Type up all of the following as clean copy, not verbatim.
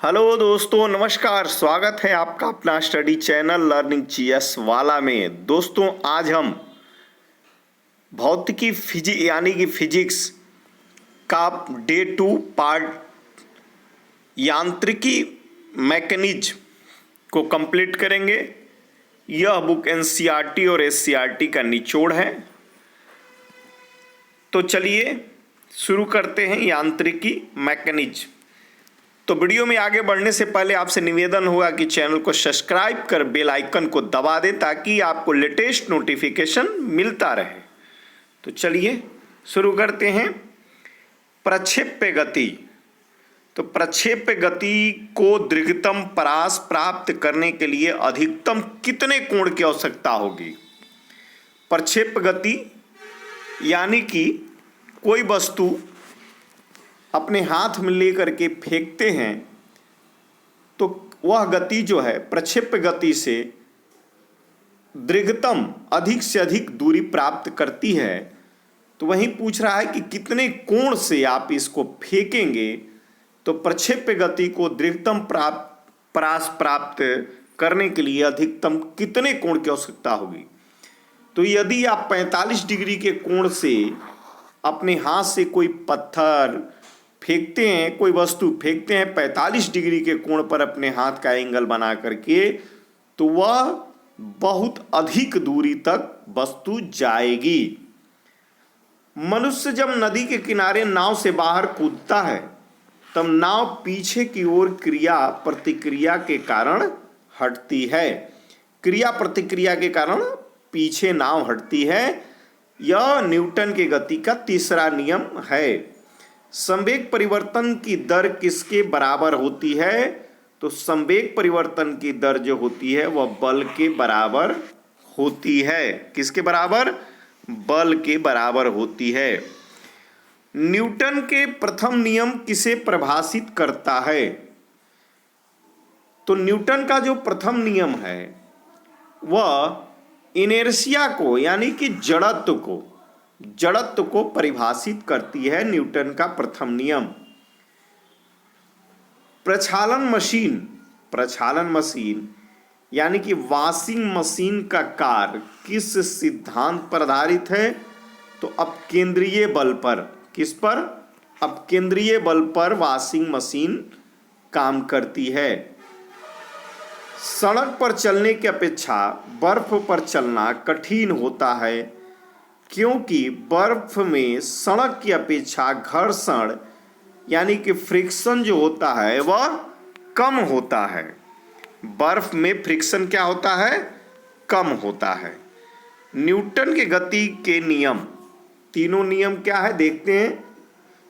Hello दोस्तों, नमस्कार। स्वागत है आपका अपना स्टडी चैनल लर्निंग जीएस वाला में। दोस्तों, आज हम भौतिकी यानी कि फिजिक्स का डे 2 पार्ट यांत्रिकी मैकेनिज्म को कंप्लीट करेंगे। यह बुक एनसीईआरटी और एससीईआरटी का निचोड़ है। तो चलिए शुरू करते हैं यांत्रिकी मैकेनिज्म। तो वीडियो में आगे बढ़ने से पहले आपसे निवेदन होगा कि चैनल को सब्सक्राइब कर बेल आइकन को दबा दें ताकि आपको लेटेस्ट नोटिफिकेशन मिलता रहे। तो चलिए शुरू करते हैं। प्रक्षेप्य गति। तो प्रक्षेप्य गति को दीर्घतम परास प्राप्त करने के लिए अधिकतम कितने कोण की आवश्यकता होगी? प्रक्षेप्य गति यानी कि कोई वस्तु अपने हाथ में लेकर के फेंकते हैं तो वह गति जो है प्रक्षेप्य गति से दीर्घतम अधिक से अधिक दूरी प्राप्त करती है। तो वहीं पूछ रहा है कि कितने कोण से आप इसको फेंकेंगे तो प्रक्षेप्य गति को दीर्घतम परास प्राप्त करने के लिए अधिकतम कितने कोण की आवश्यकता होगी। तो यदि आप 45 डिग्री के कोण से अपने हाथ से कोई पत्थर फेंकते हैं, कोई वस्तु फेंकते हैं 45 डिग्री के कोण पर अपने हाथ का एंगल बना करके, तो वह बहुत अधिक दूरी तक वस्तु जाएगी। मनुष्य जब नदी के किनारे नाव से बाहर कूदता है तब नाव पीछे की ओर क्रिया प्रतिक्रिया के कारण हटती है। क्रिया प्रतिक्रिया के कारण पीछे नाव हटती है। यह न्यूटन के गति का तीसरा नियम है। संवेग परिवर्तन की दर किसके बराबर होती है? तो संवेग परिवर्तन की दर जो होती है वह बल के बराबर होती है। किसके बराबर? बल के बराबर होती है। न्यूटन के प्रथम नियम किसे परिभाषित करता है? तो न्यूटन का जो प्रथम नियम है वह इनर्शिया को यानी कि जड़त्व को परिभाषित करती है। न्यूटन का प्रथम नियम। प्रक्षालन मशीन यानी कि वॉशिंग मशीन का कार्य किस सिद्धांत पर आधारित है? तो अपकेंद्रीय बल पर। किस पर? अपकेंद्रीय बल पर वॉशिंग मशीन काम करती है। सड़क पर चलने की अपेक्षा बर्फ पर चलना कठिन होता है क्योंकि बर्फ में सड़क की अपेक्षा घर्षण यानी कि फ्रिक्शन जो होता है वह कम होता है। बर्फ में फ्रिक्शन क्या होता है? कम होता है। न्यूटन के गति के नियम, तीनों नियम क्या है देखते हैं।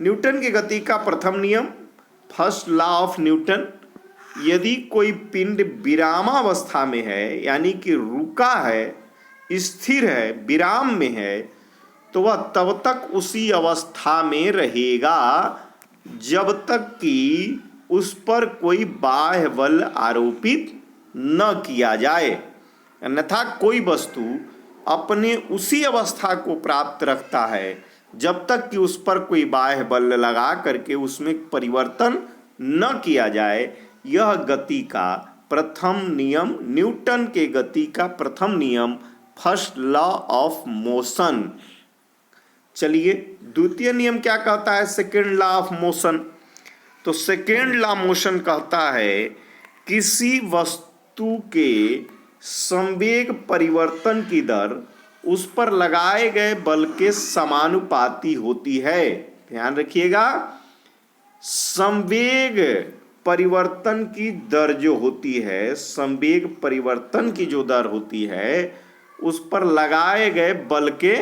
न्यूटन की गति का प्रथम नियम, फर्स्ट लॉ ऑफ न्यूटन, यदि कोई पिंड विरामावस्था में है यानी कि रुका है, स्थिर है, विराम में है, तो वह तब तक उसी अवस्था में रहेगा जब तक कि उस पर कोई बाह्य बल आरोपित न किया जाए। अन्यथा कोई वस्तु अपने उसी अवस्था को प्राप्त रखता है जब तक कि उस पर कोई बाह्य बल लगा करके उसमें परिवर्तन न किया जाए। यह गति का प्रथम नियम, न्यूटन के गति का प्रथम नियम, फर्स्ट लॉ ऑफ मोशन। चलिए द्वितीय नियम क्या कहता है? Second law of motion. तो सेकेंड लॉ मोशन कहता है किसी वस्तु के संवेग परिवर्तन की दर उस पर लगाए गए बल के समानुपाती होती है। ध्यान रखिएगा, संवेग परिवर्तन की दर जो होती है, संवेग परिवर्तन की जो दर होती है उस पर लगाए गए बल के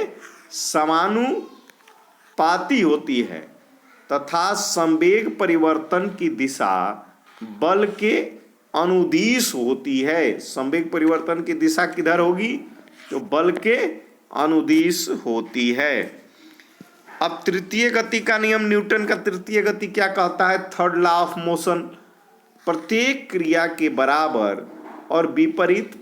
समानुपाती होती है तथा संवेग परिवर्तन की दिशा बल के अनुदिश होती है। संवेग परिवर्तन की दिशा किधर होगी? तो बल के अनुदिश होती है। अब तृतीय गति का नियम, न्यूटन का तृतीय गति क्या कहता है? थर्ड लॉ ऑफ मोशन, प्रत्येक क्रिया के बराबर और विपरीत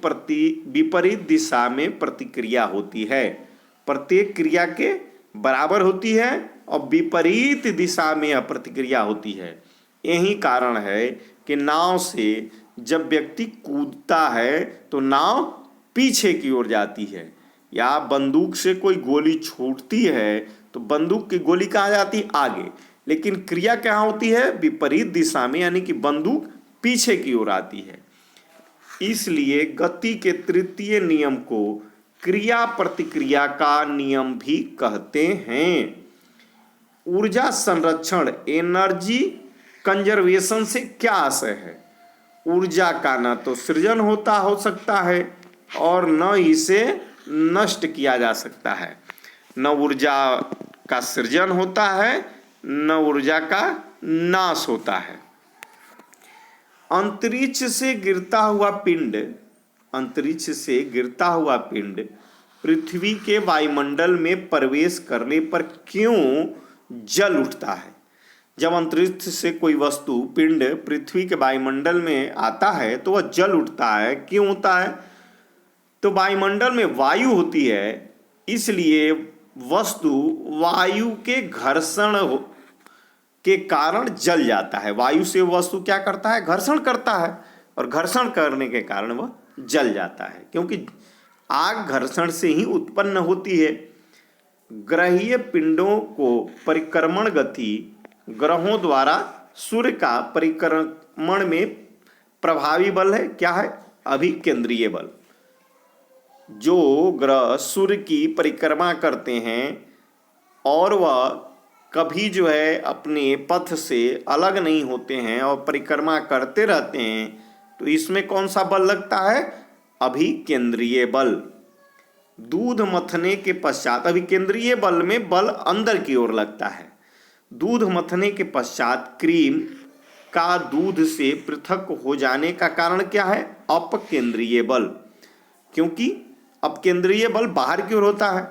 दिशा में प्रतिक्रिया होती है। प्रत्येक क्रिया के बराबर होती है और विपरीत दिशा में यह प्रतिक्रिया होती है। यही कारण है कि नाव से जब व्यक्ति कूदता है तो नाव पीछे की ओर जाती है, या बंदूक से कोई गोली छूटती है तो बंदूक की गोली कहाँ जाती है? आगे। लेकिन क्रिया क्या होती है? विपरीत दिशा में, यानी कि बंदूक पीछे की ओर आती है। इसलिए गति के तृतीय नियम को क्रिया प्रतिक्रिया का नियम भी कहते हैं। ऊर्जा संरक्षण, एनर्जी कंजर्वेशन से क्या आशय है? ऊर्जा का न तो सृजन हो सकता है और न इसे नष्ट किया जा सकता है। न ऊर्जा का सृजन होता है, न ऊर्जा का नाश होता है। अंतरिक्ष से गिरता हुआ पिंड पृथ्वी के वायुमंडल में प्रवेश करने पर क्यों जल उठता है? जब अंतरिक्ष से कोई वस्तु पिंड पृथ्वी के वायुमंडल में आता है तो वह जल उठता है। क्यों होता है? तो वायुमंडल में वायु होती है, इसलिए वस्तु वायु के घर्षण के कारण जल जाता है। वायु से वस्तु क्या करता है? घर्षण करता है, और घर्षण करने के कारण वह जल जाता है, क्योंकि आग घर्षण से ही उत्पन्न होती है। ग्रहीय पिंडों को परिक्रमण गति ग्रहों द्वारा सूर्य का परिक्रमण में प्रभावी बल है। क्या है? अभिकेंद्रीय बल। जो ग्रह सूर्य की परिक्रमा करते हैं और वह कभी जो है अपने पथ से अलग नहीं होते हैं और परिक्रमा करते रहते हैं, तो इसमें कौन सा बल लगता है? अभिकेंद्रीय बल। दूध मथने के पश्चात, अभिकेंद्रीय बल में बल अंदर की ओर लगता है। दूध मथने के पश्चात क्रीम का दूध से पृथक हो जाने का कारण क्या है? अपकेंद्रीय बल। क्योंकि अपकेंद्रीय बल बाहर की ओर होता है,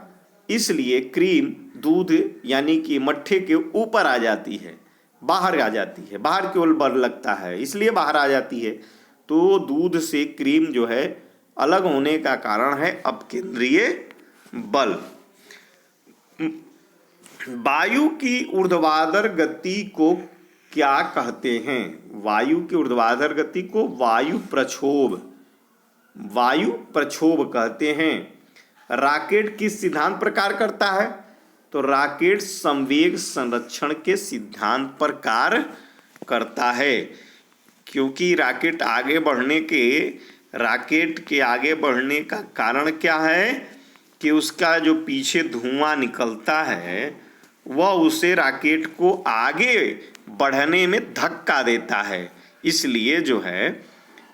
इसलिए क्रीम दूध यानी कि मट्ठे के ऊपर आ जाती है, बाहर आ जाती है, बाहर की ओर बल लगता है, इसलिए बाहर आ जाती है। तो दूध से क्रीम जो है अलग होने का कारण है अपकेंद्रीय बल। वायु की ऊर्ध्वाधर गति को क्या कहते हैं? वायु की ऊर्ध्वाधर गति को वायु प्रक्षोभ कहते हैं। रॉकेट किस सिद्धांत पर कार्य करता है? तो रॉकेट संवेग संरक्षण के सिद्धांत पर कार्य करता है, क्योंकि रॉकेट के आगे बढ़ने का कारण क्या है कि उसका जो पीछे धुआं निकलता है वह उसे रॉकेट को आगे बढ़ने में धक्का देता है, इसलिए जो है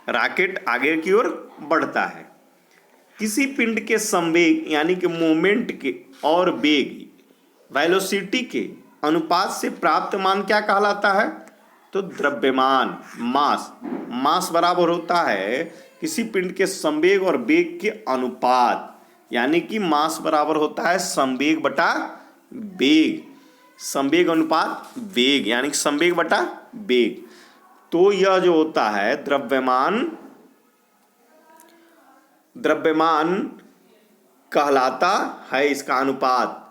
रॉकेट आगे की ओर बढ़ता है। किसी पिंड के संवेग यानी कि मोमेंट के और वेग वेलोसिटी के अनुपात से प्राप्त मान क्या कहलाता है? तो द्रव्यमान, मास बराबर होता है किसी पिंड के संवेग और वेग के अनुपात, यानी कि मास बराबर होता है संवेग बटा वेग। संवेग अनुपात वेग यानी कि संवेग बटा वेग। तो यह जो होता है द्रव्यमान कहलाता है इसका अनुपात।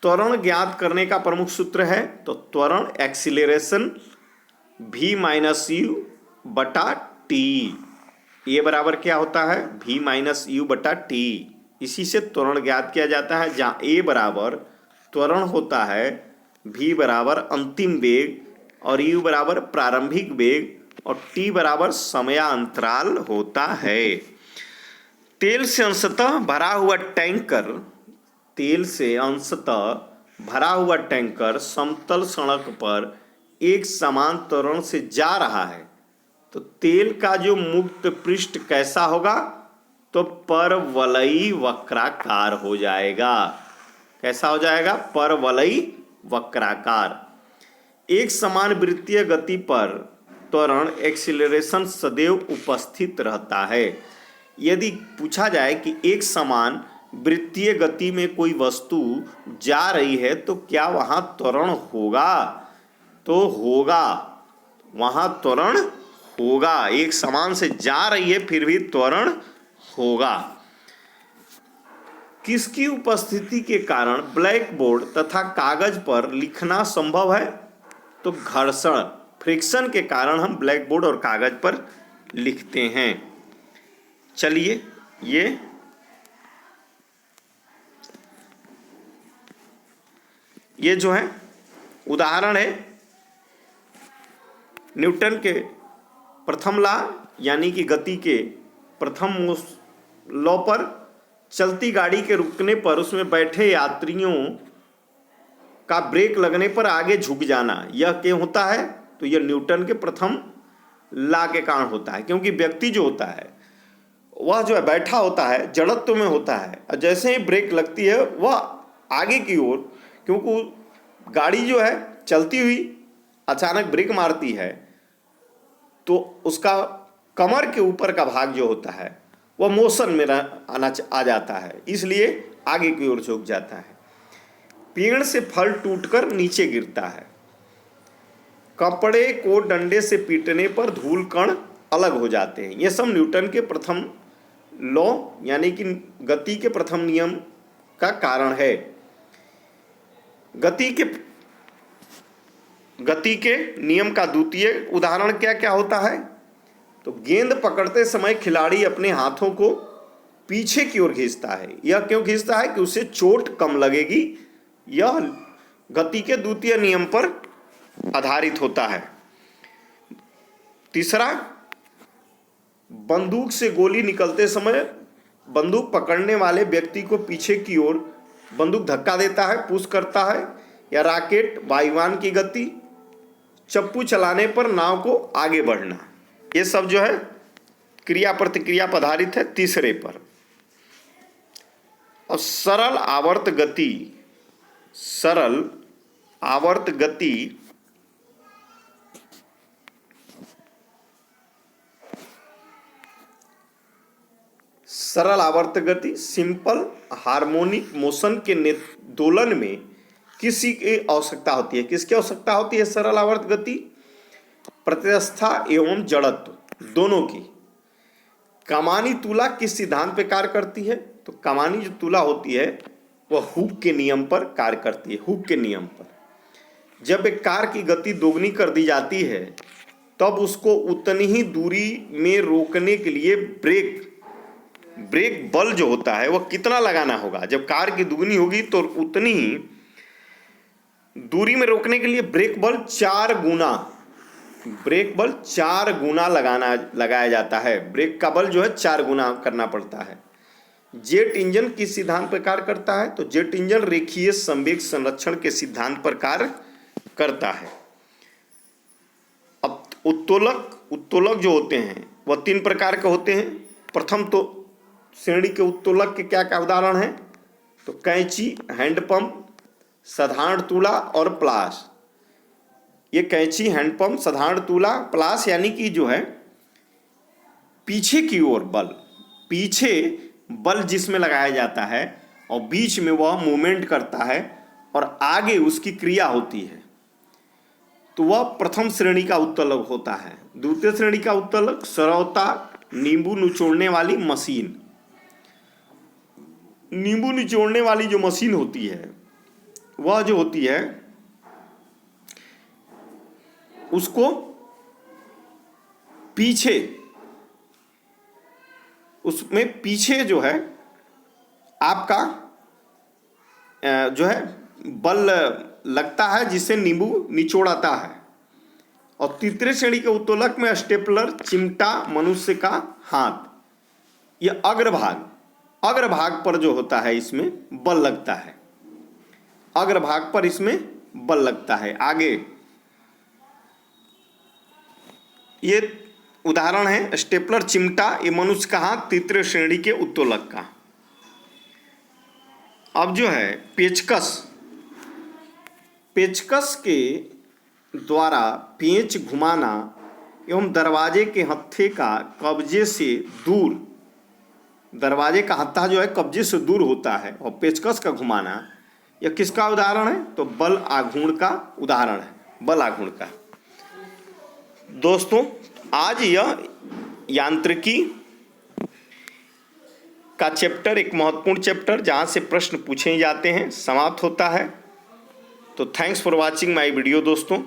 त्वरण ज्ञात करने का प्रमुख सूत्र है, तो त्वरण एक्सीलरेशन v माइनस यू बटा टी। ये बराबर क्या होता है? v माइनस यू बटा टी। इसी से त्वरण ज्ञात किया जाता है, जहाँ a बराबर त्वरण होता है, v बराबर अंतिम वेग और u बराबर प्रारंभिक वेग और t बराबर समयांतराल होता है। तेल से अंशतः भरा हुआ टैंकर समतल सड़क पर एक समान त्वरण से जा रहा है, तो तेल का जो मुक्त पृष्ठ कैसा होगा? तो परवलयी वक्राकार हो जाएगा। कैसा हो जाएगा? परवलयी वक्राकार। एक समान वृत्तीय गति पर त्वरण एक्सीलरेशन सदैव उपस्थित रहता है। यदि पूछा जाए कि एक समान वृत्तीय गति में कोई वस्तु जा रही है तो क्या वहाँ त्वरण होगा? तो होगा, वहाँ त्वरण होगा। एक समान से जा रही है फिर भी त्वरण होगा। किसकी उपस्थिति के कारण ब्लैक बोर्ड तथा कागज पर लिखना संभव है? तो घर्षण, फ्रिक्शन के कारण हम ब्लैक बोर्ड और कागज पर लिखते हैं। चलिए ये जो है उदाहरण है न्यूटन के प्रथम लॉ यानी कि गति के प्रथम लॉ पर चलती गाड़ी के रुकने पर उसमें बैठे यात्रियों का ब्रेक लगने पर आगे झुक जाना, यह क्यों होता है? तो यह न्यूटन के प्रथम लॉ के कारण होता है, क्योंकि व्यक्ति जो होता है वह जो है बैठा होता है, जड़त्व में होता है, और जैसे ही ब्रेक लगती है वह आगे की ओर, क्योंकि गाड़ी जो है चलती हुई अचानक ब्रेक मारती है तो उसका कमर के ऊपर का भाग जो होता है वह मोशन में आ जाता है, इसलिए आगे की ओर झुक जाता है। पेड़ से फल टूटकर नीचे गिरता है, कपड़े को डंडे से पीटने पर धूल कण अलग हो जाते हैं। यह सब न्यूटन के प्रथम लॉ यानी कि गति के प्रथम नियम का कारण है। गति के नियम का द्वितीय उदाहरण क्या क्या होता है? तो गेंद पकड़ते समय खिलाड़ी अपने हाथों को पीछे की ओर खींचता है। यह क्यों खींचता है? कि उसे चोट कम लगेगी। यह गति के द्वितीय नियम पर आधारित होता है। तीसरा, बंदूक से गोली निकलते समय बंदूक पकड़ने वाले व्यक्ति को पीछे की ओर बंदूक धक्का देता है, पुश करता है। या रॉकेट, वायुयान की गति, चप्पू चलाने पर नाव को आगे बढ़ना, ये सब जो है क्रिया प्रतिक्रिया पर आधारित है। तीसरे पर और सरल आवर्त गति सरल आवर्त गति सिंपल हार्मोनिक मोशन के दोलन में किसी की आवश्यकता होती है? किसकी आवश्यकता होती है? सरल आवर्त गति प्रत्यवस्था एवं जड़त्व दोनों की। कमानी तुला किस सिद्धांत पर कार्य करती है? तो कमानी जो तुला होती है वह हुक के नियम पर कार्य करती है। हुक के नियम पर जब एक कार की गति दोगुनी कर दी जाती है तब उसको उतनी ही दूरी में रोकने के लिए ब्रेक बल जो होता है वह कितना लगाना होगा? जब कार की दुगनी होगी तो उतनी ही दूरी में रोकने के लिए ब्रेक बल 4 गुना लगाया जाता है। ब्रेक का बल जो है 4 गुना करना पड़ता है। जेट इंजन किस सिद्धांत पर कार्य करता है? तो जेट इंजन रेखीय संवेग संरक्षण के सिद्धांत पर कार्य करता है। अब उत्तोलक जो होते हैं वह 3 प्रकार के होते हैं। प्रथम तो श्रेणी के उत्तोलक के क्या क्या उदाहरण हैं? तो कैंची, हैंडपंप, साधारण तुला और प्लास। ये कैंची, हैंडपंप, साधारण तुला, प्लास यानी कि जो है पीछे की ओर पीछे बल जिसमें लगाया जाता है और बीच में वह मूवमेंट करता है और आगे उसकी क्रिया होती है, तो वह प्रथम श्रेणी का उत्तोलक होता है। द्वितीय श्रेणी का उत्तोलक सरौता नींबू निचोड़ने वाली मशीन। नींबू निचोड़ने वाली जो मशीन होती है वह जो होती है उसको पीछे जो है आपका जो है बल लगता है जिससे नींबू निचोड़ाता है। और तृतीय श्रेणी के उत्तोलक में स्टेपलर, चिमटा, मनुष्य का हाथ, यह अग्रभाग पर जो होता है इसमें बल लगता है। अग्रभाग पर इसमें बल लगता है आगे। ये उदाहरण है स्टेपलर, चिमटा, ये मनुष्य का हाथ, तृतीय श्रेणी के उत्तोलक का। अब जो है पेचकस के द्वारा पेंच घुमाना एवं दरवाजे के हत्थे का कब्जे से दूर, दरवाजे का हत्था जो है कब्जे से दूर होता है और पेचकस का घुमाना, यह किसका उदाहरण है? तो बल आघूर्ण का उदाहरण है, बल आघूर्ण का। दोस्तों, आज यह यांत्रिकी का चैप्टर, एक महत्वपूर्ण चैप्टर जहाँ से प्रश्न पूछे जाते हैं, समाप्त होता है। तो thanks for watching my video दोस्तों।